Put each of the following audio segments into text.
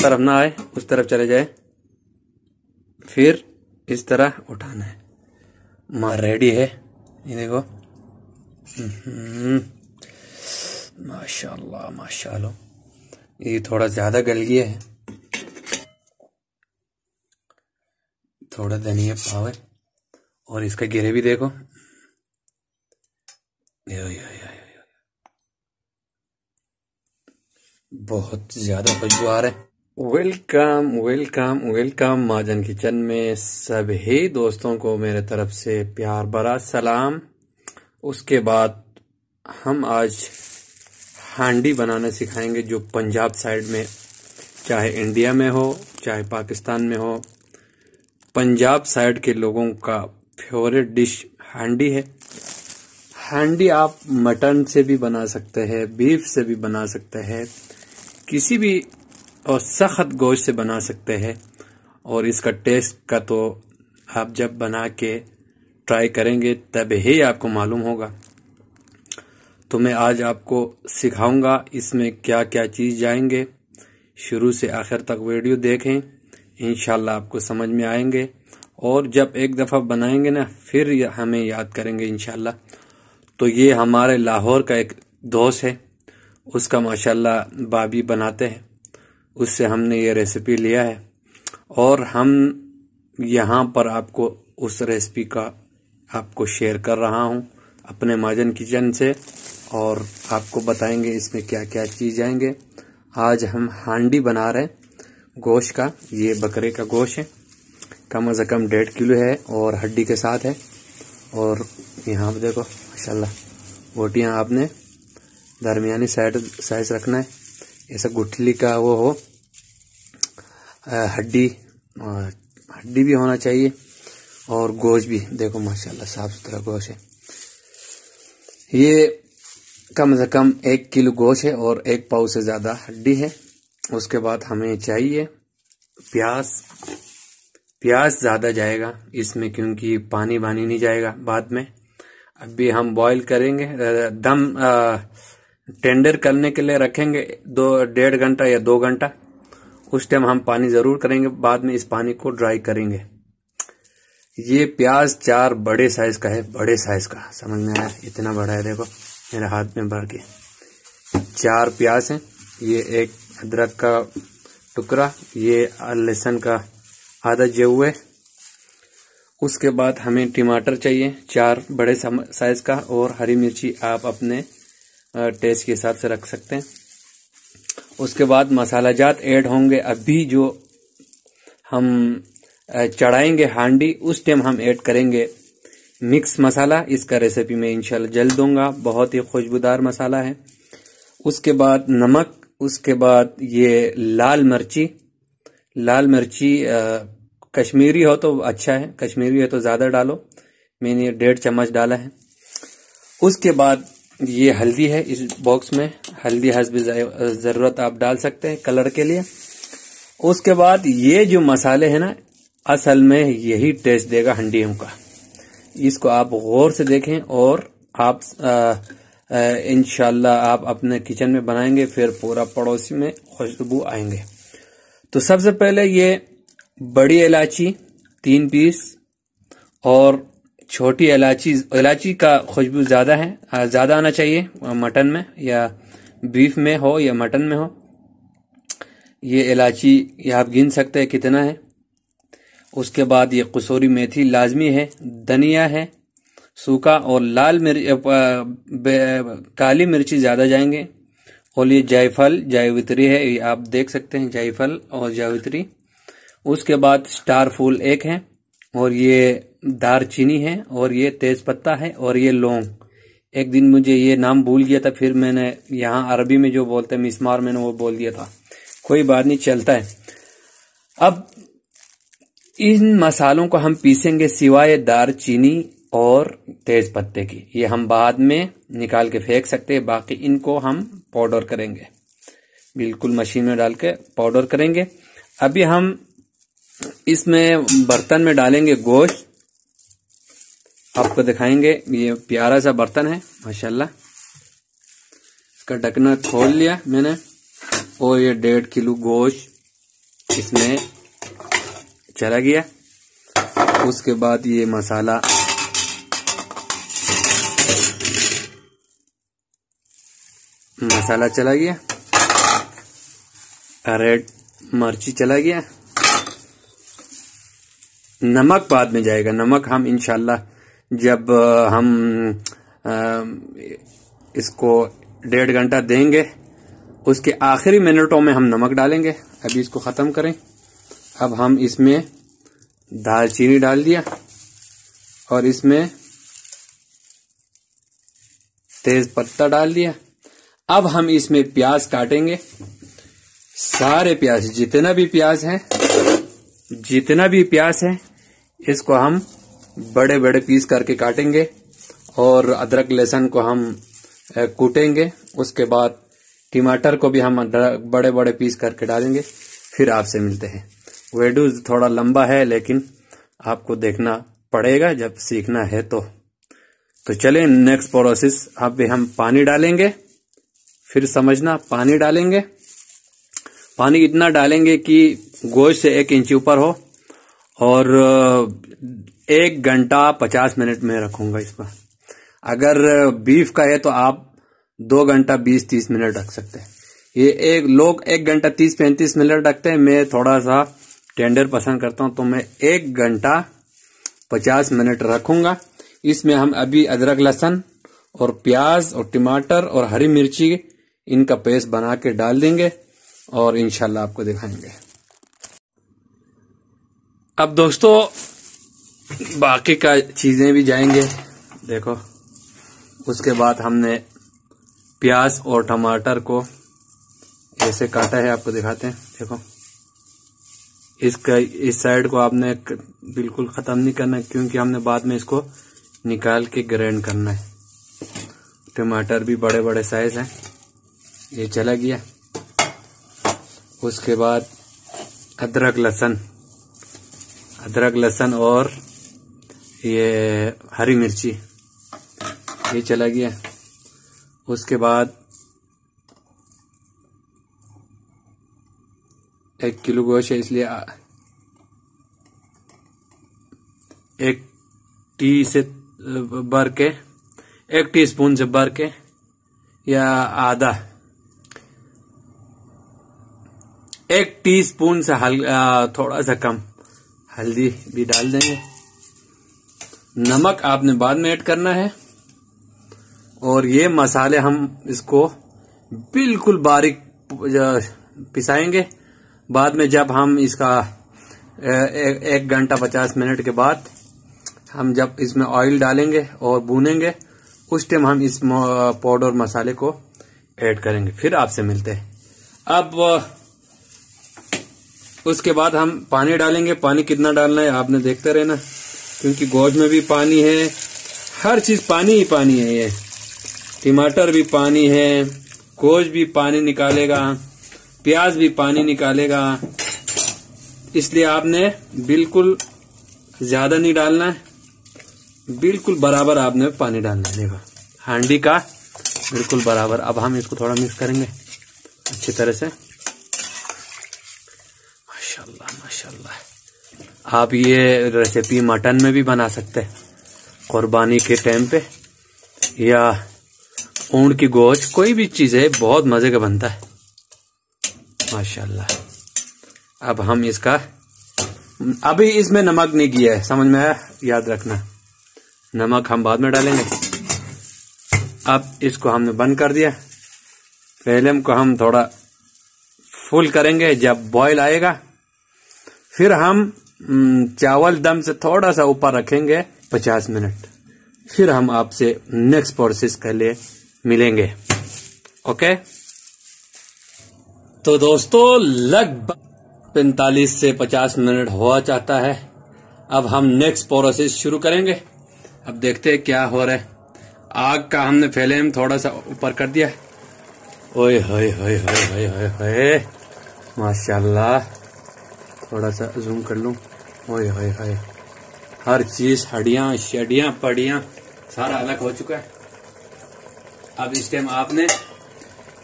तरफ ना आए, उस तरफ चले जाए, फिर इस तरह उठाना है। मार रेडी है, ये देखो। माशाल्लाह माशाल्लाह, ये थोड़ा ज्यादा गल गया है, थोड़ा धनिया पावे। और इसका ग्रेवी देखो, बहुत ज्यादा खुशबू आ रहा है। वेलकम वेलकम वेलकम महाजन किचन में सभी दोस्तों को मेरे तरफ से प्यार भरा सलाम। उसके बाद हम आज हांडी बनाना सिखाएंगे, जो पंजाब साइड में, चाहे इंडिया में हो चाहे पाकिस्तान में हो, पंजाब साइड के लोगों का फेवरेट डिश हांडी है। हांडी आप मटन से भी बना सकते हैं, बीफ से भी बना सकते हैं, किसी भी और सख्त गोश्त से बना सकते हैं। और इसका टेस्ट का तो आप जब बना के ट्राई करेंगे तब ही आपको मालूम होगा। तो मैं आज आपको सिखाऊंगा इसमें क्या क्या चीज़ जाएंगे। शुरू से आखिर तक वीडियो देखें, इंशाल्लाह आपको समझ में आएंगे। और जब एक दफ़ा बनाएंगे ना, फिर हमें याद करेंगे इंशाल्लाह। तो ये हमारे लाहौर का एक दोस्त है, उसका माशाल्लाह भाभी बनाते हैं, उससे हमने ये रेसिपी लिया है। और हम यहाँ पर आपको उस रेसिपी का आपको शेयर कर रहा हूँ अपने महाजन किचन से, और आपको बताएंगे इसमें क्या क्या चीज़ आएंगे। आज हम हांडी बना रहे हैं गोश्त का। ये बकरे का गोश्त है, कम से कम 1.5 किलो है और हड्डी के साथ है। और यहाँ पे देखो माशाल्लाह, बोटियाँ आपने दरमियानी साइज रखना है, ऐसा गुठली का वो हो, हड्डी भी होना चाहिए। और गोश्त भी देखो माशाल्लाह साफ सुथरा गोश्त है। ये कम से कम 1 किलो गोश्त है और 1 पाव से ज़्यादा हड्डी है। उसके बाद हमें चाहिए प्याज ज़्यादा जाएगा इसमें, क्योंकि पानी नहीं जाएगा बाद में। अभी हम बॉईल करेंगे, दम टेंडर करने के लिए रखेंगे 1.5 घंटा या 2 घंटा। उस टाइम हम पानी ज़रूर करेंगे, बाद में इस पानी को ड्राई करेंगे। ये प्याज 4 बड़े साइज का है, बड़े साइज का, समझ में आया? इतना बड़ा है, देखो मेरे हाथ में भर के 4 प्याज हैं। ये 1 अदरक का टुकड़ा, ये लहसुन का आधा जेऊ है। उसके बाद हमें टमाटर चाहिए 4 बड़े साइज का, और हरी मिर्ची आप अपने टेस्ट के हिसाब से रख सकते हैं। उसके बाद मसाला जात ऐड होंगे। अभी जो हम चढ़ाएंगे हांडी, उस टाइम हम ऐड करेंगे मिक्स मसाला। इसका रेसिपी मैं इंशाल्लाह जल्द दूंगा, बहुत ही खुशबूदार मसाला है। उसके बाद नमक, उसके बाद ये लाल मिर्ची कश्मीरी हो तो अच्छा है, कश्मीरी है तो ज़्यादा डालो, मैंने 1.5 चम्मच डाला है। उसके बाद ये हल्दी है, इस बॉक्स में हल्दी हस्ब ज़रूरत आप डाल सकते हैं कलर के लिए। उसके बाद ये जो मसाले हैं ना, असल में यही टेस्ट देगा हंडियों का। इसको आप गौर से देखें और आप इंशाल्लाह आप अपने किचन में बनाएंगे, फिर पूरा पड़ोसी में खुशबू आएंगे। तो सबसे पहले ये बड़ी इलायची 3 पीस, और छोटी इलायची का खुशबू ज़्यादा है, ज़्यादा आना चाहिए मटन में या बीफ में हो या मटन में हो। ये इलायची ये आप गिन सकते हैं कितना है। उसके बाद ये कसूरी मेथी लाजमी है, धनिया है सूखा, और लाल मिर्च काली मिर्ची ज़्यादा जाएंगे। और ये जायवित्री है, ये आप देख सकते हैं, जायफल और जावित्री। उसके बाद स्टार फूल 1 है, और ये दारचीनी है, और ये तेज पत्ता है, और ये लौंग। एक दिन मुझे ये नाम भूल गया था, फिर मैंने यहाँ अरबी में जो बोलते हैं मिस्मार, मैंने वो बोल दिया था, कोई बात नहीं, चलता है। अब इन मसालों को हम पीसेंगे सिवाय दारचीनी और तेज पत्ते की, ये हम बाद में निकाल के फेंक सकते हैं। बाकी इनको हम पाउडर करेंगे, बिल्कुल मशीन में डाल के पाउडर करेंगे। अभी हम इसमें बर्तन में डालेंगे गोश्त, आपको दिखाएंगे। ये प्यारा सा बर्तन है माशाल्लाह। इसका ढकना खोल लिया मैंने, और ये 1.5 किलो गोश्त इसमें चला गया। उसके बाद ये मसाला चला गया, रेड मिर्ची चला गया। नमक बाद में जाएगा। नमक हम इंशाल्लाह जब हम इसको 1.5 घंटा देंगे उसके आखिरी मिनटों में हम नमक डालेंगे। अभी इसको ख़त्म करें। अब हम इसमें दालचीनी डाल दिया और इसमें तेज पत्ता डाल दिया। अब हम इसमें प्याज काटेंगे, सारे प्याज, जितना भी प्याज है इसको हम बड़े बड़े पीस करके काटेंगे और अदरक लहसुन को हम कूटेंगे। उसके बाद टमाटर को भी हम बड़े बड़े पीस करके डालेंगे। फिर आपसे मिलते हैं। वीडियो थोड़ा लंबा है लेकिन आपको देखना पड़ेगा जब सीखना है तो चलें नेक्स्ट प्रोसेस। अब हम पानी डालेंगे, फिर समझना। पानी डालेंगे, पानी इतना डालेंगे कि गोश्त से 1 इंच ऊपर हो और 1 घंटा 50 मिनट में रखूंगा इसको। अगर बीफ का है तो आप 2 घंटा 20-30 मिनट रख सकते हैं। ये लोग 1 घंटा 30-35 मिनट रखते हैं। मैं थोड़ा सा टेंडर पसंद करता हूं तो मैं 1 घंटा 50 मिनट रखूंगा। इसमें हम अभी अदरक लहसुन और प्याज और टमाटर और हरी मिर्ची इनका पेस्ट बना के डाल देंगे और इंशाल्लाह आपको दिखाएंगे। अब दोस्तों बाकी का चीजें भी जाएंगे। देखो, उसके बाद हमने प्याज और टमाटर को ऐसे काटा है, आपको दिखाते हैं। देखो, इस साइड को आपने बिल्कुल खत्म नहीं करना क्योंकि हमने बाद में इसको निकाल के ग्राइंड करना है। टमाटर भी बड़े बड़े साइज हैं। ये चला गया। उसके बाद अदरक लहसुन और ये हरी मिर्ची ये चला गया। उसके बाद 1 किलो गोश्त है इसलिए 1 टीस्पून से भर के या आधा 1 टीस्पून से थोड़ा सा कम हल्दी भी डाल देंगे। नमक आपने बाद में ऐड करना है। और ये मसाले हम इसको बिल्कुल बारीक पिसाएंगे। बाद में जब हम इसका 1 घंटा 50 मिनट के बाद हम जब इसमें ऑयल डालेंगे और भूनेंगे उस टाइम हम इस पाउडर मसाले को ऐड करेंगे। फिर आपसे मिलते हैं। अब उसके बाद हम पानी डालेंगे। पानी कितना डालना है आपने देखते रहना क्योंकि गोश्त में भी पानी है, हर चीज पानी ही पानी है। ये टमाटर भी पानी है, गोश्त भी पानी निकालेगा, प्याज भी पानी निकालेगा। इसलिए आपने बिल्कुल ज्यादा नहीं डालना है, बिल्कुल बराबर आपने पानी डालना है। देखो, हांडी का बिल्कुल बराबर। अब हम इसको थोड़ा मिक्स करेंगे अच्छी तरह से। माशाल्लाह। आप ये रेसिपी मटन में भी बना सकते हैं कुर्बानी के टाइम पे, या ऊंट की गोश्त, कोई भी चीज है बहुत मजे का बनता है माशाल्लाह। अब हम इसका अभी इसमें नमक नहीं किया है, समझ में आया? याद रखना, नमक हम बाद में डालेंगे। अब इसको हमने बंद कर दिया। फ्लेम को हम थोड़ा फुल करेंगे। जब बॉईल आएगा फिर हम चावल दम से थोड़ा सा ऊपर रखेंगे 50 मिनट। फिर हम आपसे नेक्स्ट प्रोसेस के लिए मिलेंगे। ओके, तो दोस्तों लगभग 45 से 50 मिनट हुआ चाहता है। अब हम नेक्स्ट प्रोसेस शुरू करेंगे। अब देखते हैं क्या हो रहा है। आग का हमने फ्लेम थोड़ा सा ऊपर कर दिया। ओए होए होए होए होए होए होए, माशाल्लाह। थोड़ा सा जूम कर लूं। ओए होए होए, हर चीज, हड्डियां शड्डियां पड़ियां सारा अलग हो चुका है। अब इस टाइम आपने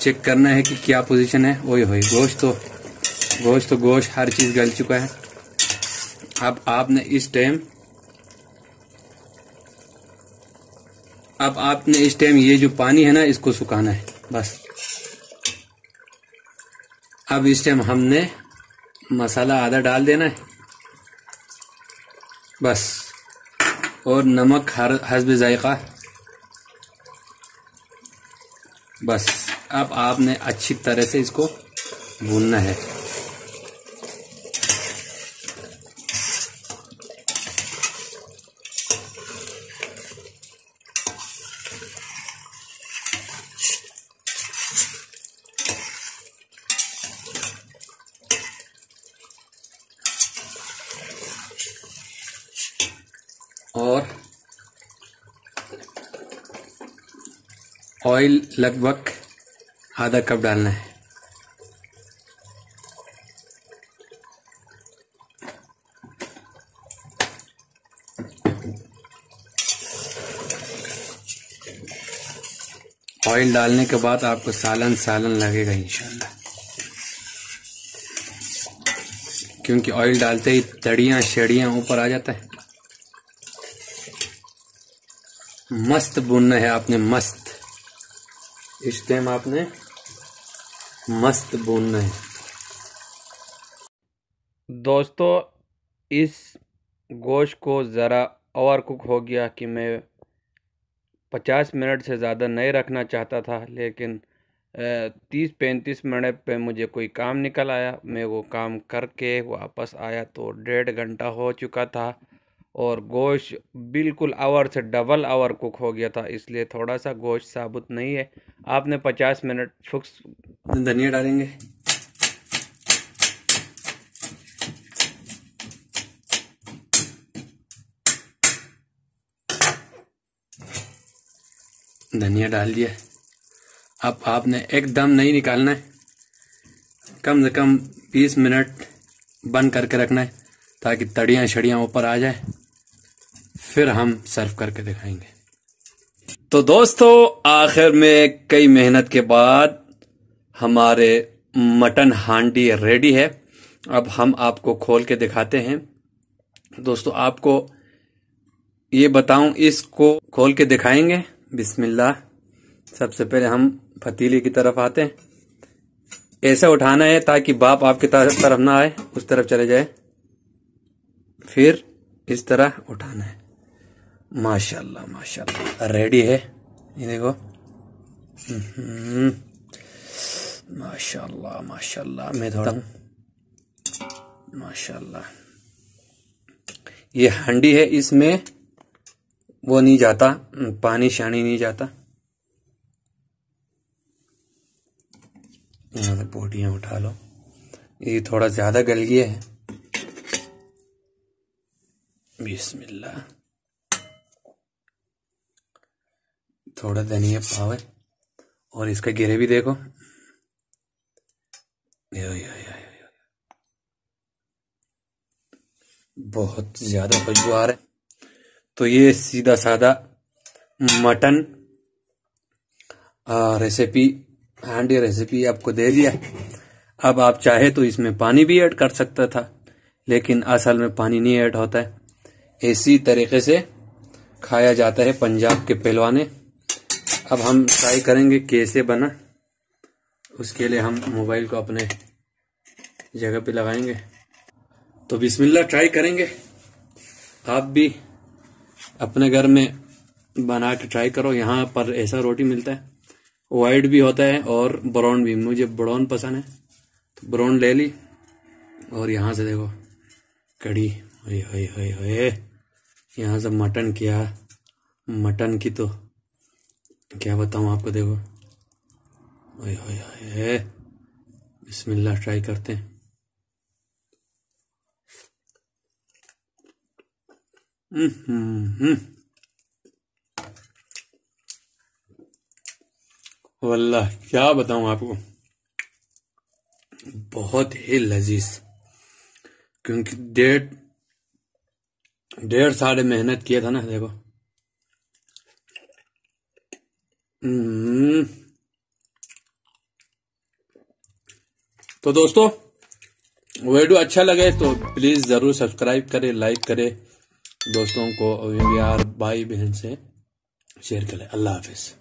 चेक करना है कि क्या पोजीशन है। ओए होए, गोश्त तो गोश्त हर चीज गल चुका है। अब आपने इस टाइम ये जो पानी है ना, इसको सुखाना है बस। अब इस टाइम हमने मसाला आधा डाल देना है बस, और नमक हस्ब जायका बस। अब आपने अच्छी तरह से इसको भूनना है। और ऑयल लगभग आधा कप डालना है। ऑयल डालने के बाद आपको सालन लगेगा इंशाल्लाह, क्योंकि ऑयल डालते ही तड़ियाँ शेड़ियाँ ऊपर आ जाता है। मस्त भुनना है आपने, मस्त। इस टाइम आपने मस्त भुनना है। दोस्तों, इस गोश्त को ज़रा ओवर कुक हो गया कि मैं 50 मिनट से ज़्यादा नहीं रखना चाहता था, लेकिन 30-35 मिनट पे मुझे कोई काम निकल आया। मैं वो काम करके वापस आया तो 1.5 घंटा हो चुका था और गोश्त बिल्कुल आवर से डबल आवर कुक हो गया था, इसलिए थोड़ा सा गोश्त साबुत नहीं है। आपने 50 मिनट फिक्स। धनिया डालेंगे, धनिया डाल दिया। अब आपने एकदम नहीं निकालना है, कम से कम 20 मिनट बंद करके रखना है ताकि तड़ियाँ छड़ियाँ ऊपर आ जाए, फिर हम सर्व करके दिखाएंगे। तो दोस्तों, आखिर में कई मेहनत के बाद हमारे मटन हांडी रेडी है। अब हम आपको खोल के दिखाते हैं। दोस्तों, आपको ये बताऊं, इसको खोल के दिखाएंगे। बिस्मिल्लाह। सबसे पहले हम पतीले की तरफ आते हैं। ऐसा उठाना है ताकि भाप आपकी तरफ ना आए, उस तरफ चले जाए। फिर इस तरह उठाना है। माशाल्लाह माशाल्लाह रेडी है, ये देखो। माशाल्लाह माशाल्लाह। मैं थोड़ा माशाल्लाह। ये हांडी है, इसमें वो नहीं जाता, पानी शानी नहीं जाता। यहाँ से बोटियां उठा लो। ये थोड़ा ज्यादा गल गया है। बिस्मिल्लाह। थोड़ा धनिया पावे और इसका गिरे भी देखो। बहुत ज्यादा खुशबू आ रहा है। तो ये सीधा सादा मटन रेसिपी, हांडी रेसिपी आपको दे दिया। अब आप चाहे तो इसमें पानी भी ऐड कर सकता था, लेकिन असल में पानी नहीं ऐड होता है। इसी तरीके से खाया जाता है पंजाब के पहलवाने। अब हम ट्राई करेंगे कैसे बना। उसके लिए हम मोबाइल को अपने जगह पे लगाएंगे। तो बिस्मिल्लाह, ट्राई करेंगे। आप भी अपने घर में बना के ट्राई करो। यहाँ पर ऐसा रोटी मिलता है, वाइट भी होता है और ब्राउन भी। मुझे ब्राउन पसंद है तो ब्राउन ले ली। और यहाँ से देखो कड़ी, होए यहाँ से मटन किया। मटन की तो क्या बताऊँ आपको, देखो होए। बिस्मिल्लाह, ट्राई करते हैं। वल्लाह क्या बताऊं आपको, बहुत ही लजीज। क्योंकि डेढ़ साल मेहनत किया था ना, देखो। तो दोस्तों, वीडियो अच्छा लगे तो प्लीज जरूर सब्सक्राइब करें, लाइक करें, दोस्तों को यार भाई बहन से शेयर करें। अल्लाह हाफिज।